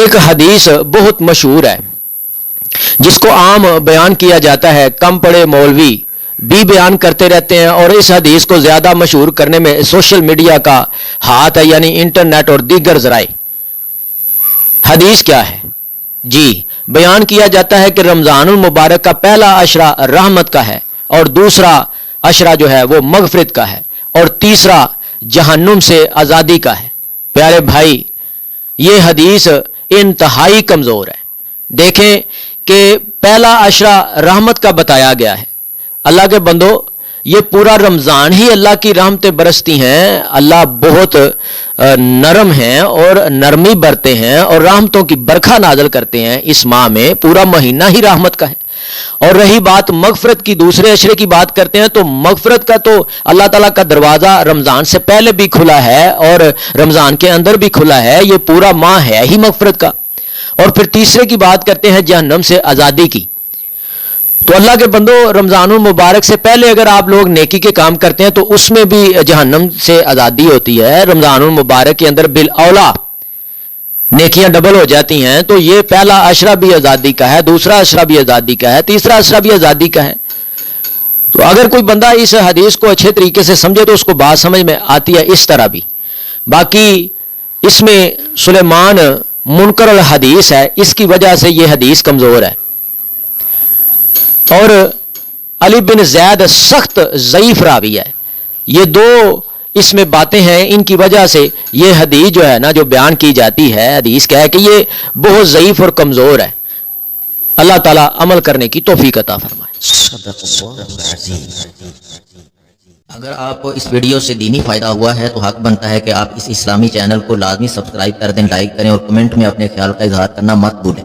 एक हदीस बहुत मशहूर है जिसको आम बयान किया जाता है, कम पढ़े मौलवी भी बयान करते रहते हैं, और इस हदीस को ज़्यादा मशहूर करने में सोशल मीडिया का हाथ है, यानी इंटरनेट और दीगर ज़राए। हदीस क्या है जी? बयान किया जाता है कि रमज़ानुल मुबारक का पहला अशरा रहमत का है, और दूसरा अशरा जो है वो मगफरत का है, और तीसरा जहन्नुम से आज़ादी का है। प्यारे भाई, ये हदीस इंतहाई कमज़ोर है। देखें कि पहला अशरा रहमत का बताया गया है। अल्लाह के बंदो, ये पूरा रमज़ान ही अल्लाह की रहमतें बरसती हैं। अल्लाह बहुत नरम हैं और नरमी बरते हैं और रहमतों की बरखा नाजल करते हैं। इस माह में पूरा महीना ही रहमत का है। और रही बात मगफरत की, दूसरे अशरे की बात करते हैं तो मगफरत का तो अल्लाह ताला का दरवाज़ा रमज़ान से पहले भी खुला है और रमज़ान के अंदर भी खुला है। ये पूरा माह है ही मगफरत का। और फिर तीसरे की बात करते हैं जहन्नम से आज़ादी की। तो अल्लाह के बंदो, रमज़ानुल मुबारक से पहले अगर आप लोग नेकी के काम करते हैं तो उसमें भी जहन्नम से आज़ादी होती है। रमज़ानुल मुबारक के अंदर बिल औला नेकियां डबल हो जाती हैं। तो ये पहला अशरा भी आज़ादी का है, दूसरा अशरा भी आज़ादी का है, तीसरा अशरा भी आज़ादी का है। तो अगर कोई बंदा इस हदीस को अच्छे तरीके से समझे तो उसको बात समझ में आती है इस तरह भी। बाकी इसमें सुलेमान मुनकर अल हदीस है, इसकी वजह से यह हदीस कमज़ोर है। और अली बिन ज़ैद सख्त ज़ईफ रावी है। ये दो इसमें बातें हैं, इनकी वजह से ये हदीस जो है ना, जो बयान की जाती है, हदीस क्या है कि ये बहुत ज़ईफ और कमज़ोर है। अल्लाह ताला अमल करने की तौफीक अता फरमाए। अगर आपको इस वीडियो से दीनी फायदा हुआ है तो हक बनता है कि आप इस इस्लामी चैनल को लाजमी सब्सक्राइब कर दें, लाइक करें और कमेंट में अपने ख्याल का इजहार करना मत भूलें।